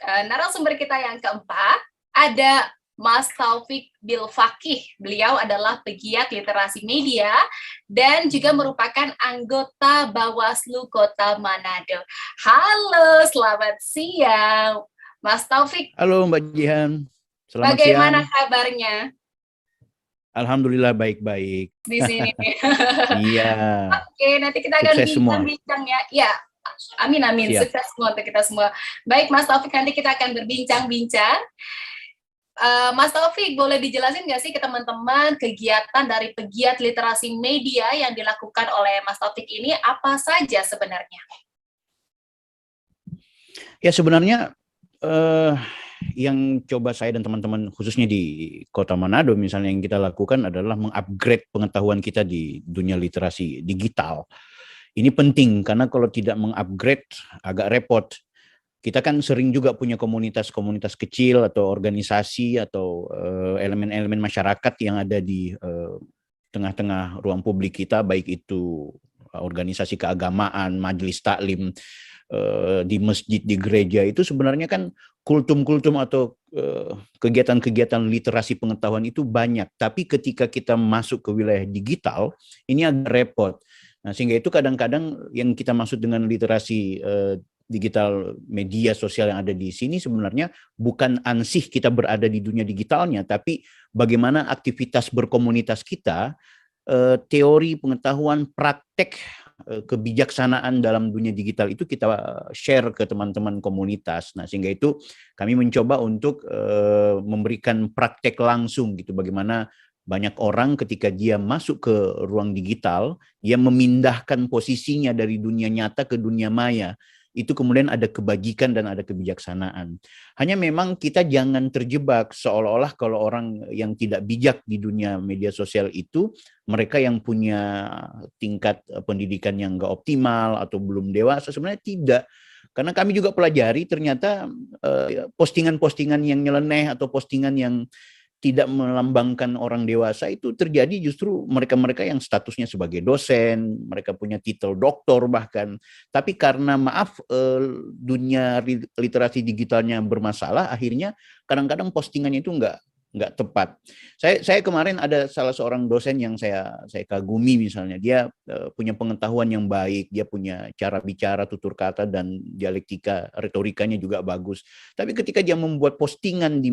narasumber kita yang keempat, ada Mas Taufik Bilfakih. Beliau adalah pegiat literasi media dan juga merupakan anggota Bawaslu Kota Manado. Halo, selamat siang, Mas Taufik. Halo Mbak Jihan, selamat Bagaimana siang. kabarnya? Alhamdulillah baik-baik. Di sini. Iya. Oke, nanti kita akan Sukses semua. bincang-bincang ya. Ya, amin. Siap. Sukses semua untuk kita semua. Baik, Mas Taufik, nanti kita akan berbincang-bincang. Mas Taufik, boleh dijelasin nggak sih ke teman-teman kegiatan dari pegiat literasi media yang dilakukan oleh Mas Taufik ini apa saja sebenarnya? Ya sebenarnya yang coba saya dan teman-teman khususnya di Kota Manado misalnya yang kita lakukan adalah mengupgrade pengetahuan kita di dunia literasi digital. Ini penting karena kalau tidak mengupgrade agak repot. Kita kan sering juga punya komunitas-komunitas kecil atau organisasi atau elemen-elemen masyarakat yang ada di tengah-tengah ruang publik kita, baik itu organisasi keagamaan, majelis taklim, di masjid, di gereja, itu sebenarnya kan kultum-kultum atau kegiatan-kegiatan literasi pengetahuan itu banyak. Tapi ketika kita masuk ke wilayah digital, ini agak repot. Nah, sehingga itu kadang-kadang yang kita maksud dengan literasi digital media sosial yang ada di sini sebenarnya bukan ansih kita berada di dunia digitalnya, tapi bagaimana aktivitas berkomunitas kita, teori, pengetahuan, praktek, kebijaksanaan dalam dunia digital itu kita share ke teman-teman komunitas. Nah, sehingga itu kami mencoba untuk memberikan praktek langsung gitu, bagaimana banyak orang ketika dia masuk ke ruang digital, dia memindahkan posisinya dari dunia nyata ke dunia maya. Itu kemudian ada kebajikan dan ada kebijaksanaan. Hanya memang kita jangan terjebak seolah-olah kalau orang yang tidak bijak di dunia media sosial itu, mereka yang punya tingkat pendidikan yang nggak optimal atau belum dewasa, sebenarnya tidak. Karena kami juga pelajari ternyata postingan-postingan yang nyeleneh atau postingan yang tidak melambangkan orang dewasa itu terjadi justru mereka-mereka yang statusnya sebagai dosen, mereka punya titel doktor bahkan, tapi karena maaf dunia literasi digitalnya bermasalah, akhirnya kadang-kadang postingannya itu nggak tepat. Saya kemarin ada salah seorang dosen yang saya kagumi misalnya, dia punya pengetahuan yang baik, dia punya cara bicara, tutur kata dan dialektika, retorikanya juga bagus. Tapi ketika dia membuat postingan di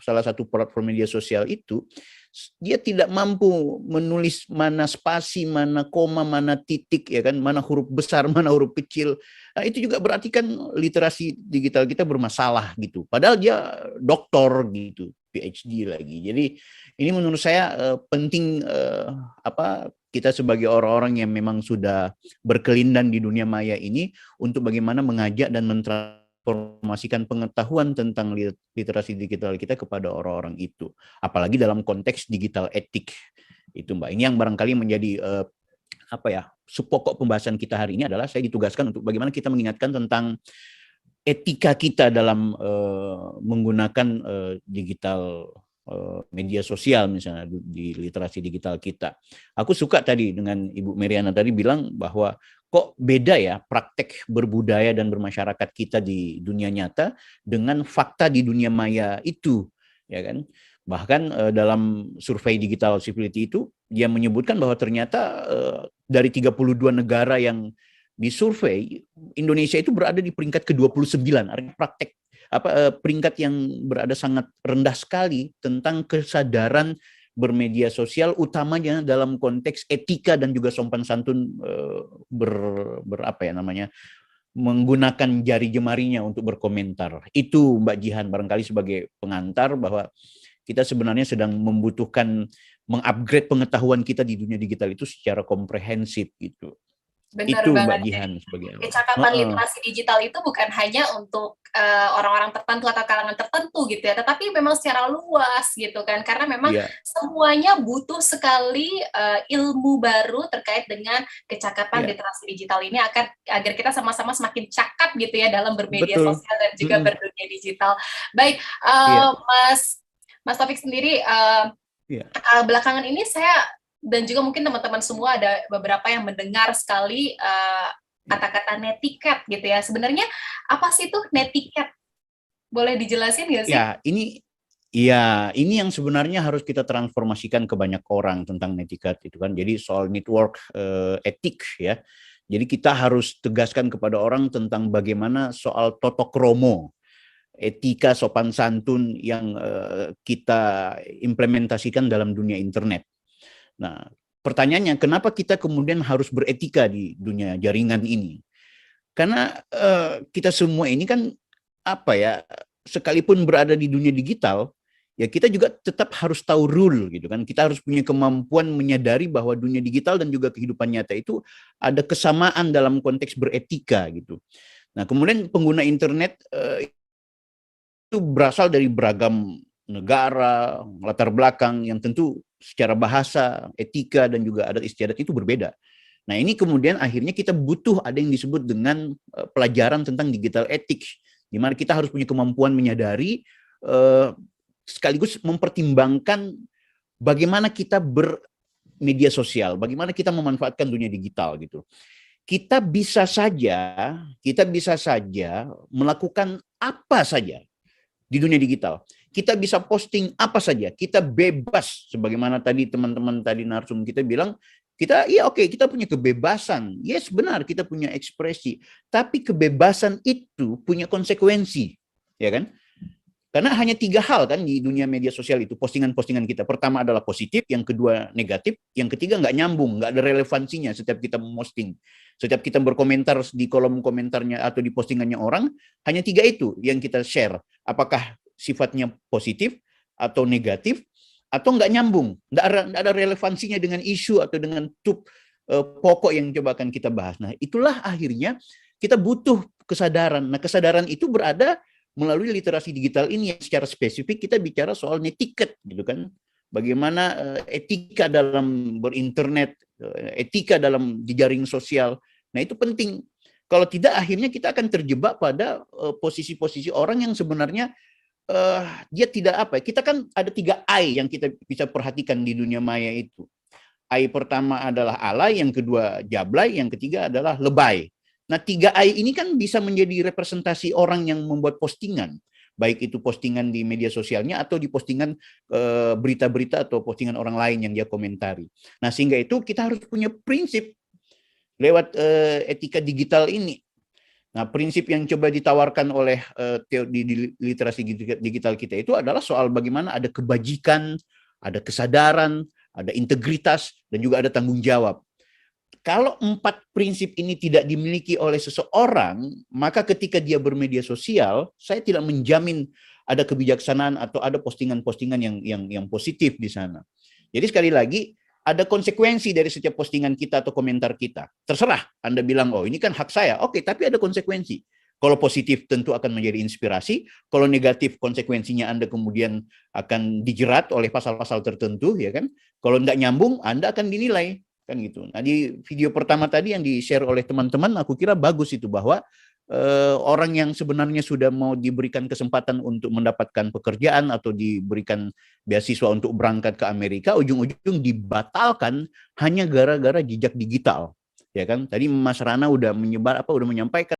salah satu platform media sosial itu, dia tidak mampu menulis mana spasi, mana koma, mana titik, ya kan, mana huruf besar, mana huruf kecil. Nah, itu juga berarti kan literasi digital kita bermasalah gitu. Padahal dia doktor gitu, PhD lagi. Jadi ini menurut saya penting kita sebagai orang-orang yang memang sudah berkelindan di dunia maya ini untuk bagaimana mengajak dan mentransformasikan pengetahuan tentang literasi digital kita kepada orang-orang itu. Apalagi dalam konteks digital etik itu, Mbak. Ini yang barangkali menjadi pokok pembahasan kita hari ini adalah saya ditugaskan untuk bagaimana kita mengingatkan tentang etika kita dalam menggunakan digital media sosial misalnya di literasi digital kita. Aku suka tadi dengan Ibu Meriana tadi bilang bahwa kok beda ya praktek berbudaya dan bermasyarakat kita di dunia nyata dengan fakta di dunia maya itu, ya kan? Bahkan dalam survei digital civility itu dia menyebutkan bahwa ternyata dari 32 negara yang disurvei, Indonesia itu berada di peringkat ke-29, artinya praktek peringkat yang berada sangat rendah sekali tentang kesadaran bermedia sosial, utamanya dalam konteks etika dan juga sopan santun menggunakan jari jemarinya untuk berkomentar. Itu Mbak Jihan barangkali sebagai pengantar bahwa kita sebenarnya sedang membutuhkan mengupgrade pengetahuan kita di dunia digital itu secara komprehensif gitu. Benar itu banget. Mbak Jihan sebagai kecakapan literasi digital itu bukan hanya untuk orang-orang tertentu atau kalangan tertentu gitu ya, tetapi memang secara luas gitu kan, karena memang semuanya butuh sekali ilmu baru terkait dengan kecakapan literasi digital ini agar kita sama-sama semakin cakap gitu ya dalam bermedia sosial dan juga berdunia digital. Baik, Mas Taufik sendiri belakangan ini saya dan juga mungkin teman-teman semua ada beberapa yang mendengar sekali kata-kata netiquette gitu ya. Sebenarnya apa sih tuh netiquette? Boleh dijelasin nggak sih? Ini yang sebenarnya harus kita transformasikan ke banyak orang tentang netiquette itu kan. Jadi soal network etik ya. Jadi kita harus tegaskan kepada orang tentang bagaimana soal toto kromo, etika sopan santun yang kita implementasikan dalam dunia internet. Nah, pertanyaannya kenapa kita kemudian harus beretika di dunia jaringan ini? Karena kita semua ini kan sekalipun berada di dunia digital, ya kita juga tetap harus tahu rule gitu kan. Kita harus punya kemampuan menyadari bahwa dunia digital dan juga kehidupan nyata itu ada kesamaan dalam konteks beretika gitu. Nah, kemudian pengguna internet itu berasal dari beragam negara, latar belakang yang tentu secara bahasa, etika dan juga adat istiadat itu berbeda. Nah, ini kemudian akhirnya kita butuh ada yang disebut dengan pelajaran tentang digital ethics, di mana kita harus punya kemampuan menyadari sekaligus mempertimbangkan bagaimana kita bermedia sosial, bagaimana kita memanfaatkan dunia digital gitu. Kita bisa saja melakukan apa saja di dunia digital. Kita bisa posting apa saja, kita bebas sebagaimana tadi teman-teman tadi narsum kita bilang, kita kita punya kebebasan. Yes, benar, kita punya ekspresi, tapi kebebasan itu punya konsekuensi, ya kan? Karena hanya 3 hal kan di dunia media sosial itu, postingan-postingan kita. Pertama adalah positif, yang kedua negatif, yang ketiga nggak nyambung, nggak ada relevansinya setiap kita memposting. Setiap kita berkomentar di kolom komentarnya atau di postingannya orang, hanya 3 itu yang kita share. Apakah sifatnya positif atau negatif, atau nggak nyambung, nggak ada relevansinya dengan isu atau dengan pokok yang coba akan kita bahas. Nah, itulah akhirnya kita butuh kesadaran. Nah, kesadaran itu berada melalui literasi digital ini yang secara spesifik kita bicara soal netiquette gitu kan. Bagaimana etika dalam berinternet, etika dalam jejaring sosial. Nah, itu penting. Kalau tidak akhirnya kita akan terjebak pada posisi-posisi orang yang sebenarnya dia tidak kita kan ada 3 I yang kita bisa perhatikan di dunia maya itu. I pertama adalah alay, yang kedua jablay, yang ketiga adalah lebay. Nah, 3 I ini kan bisa menjadi representasi orang yang membuat postingan, baik itu postingan di media sosialnya atau di postingan berita-berita atau postingan orang lain yang dia komentari. Nah, sehingga itu kita harus punya prinsip lewat etika digital ini. Nah, prinsip yang coba ditawarkan oleh di literasi digital kita itu adalah soal bagaimana ada kebajikan, ada kesadaran, ada integritas, dan juga ada tanggung jawab. Kalau 4 prinsip ini tidak dimiliki oleh seseorang, maka ketika dia bermedia sosial, saya tidak menjamin ada kebijaksanaan atau ada postingan-postingan yang positif di sana. Jadi sekali lagi, ada konsekuensi dari setiap postingan kita atau komentar kita. Terserah, Anda bilang, oh ini kan hak saya. Oke, tapi ada konsekuensi. Kalau positif tentu akan menjadi inspirasi, kalau negatif konsekuensinya Anda kemudian akan dijerat oleh pasal-pasal tertentu, ya kan? Kalau nggak nyambung, Anda akan dinilai, kan gitu. Nah, di video pertama tadi yang di-share oleh teman-teman, aku kira bagus itu bahwa orang yang sebenarnya sudah mau diberikan kesempatan untuk mendapatkan pekerjaan atau diberikan beasiswa untuk berangkat ke Amerika, ujung-ujung dibatalkan hanya gara-gara jejak digital, ya kan? Tadi Mas Rana udah menyampaikan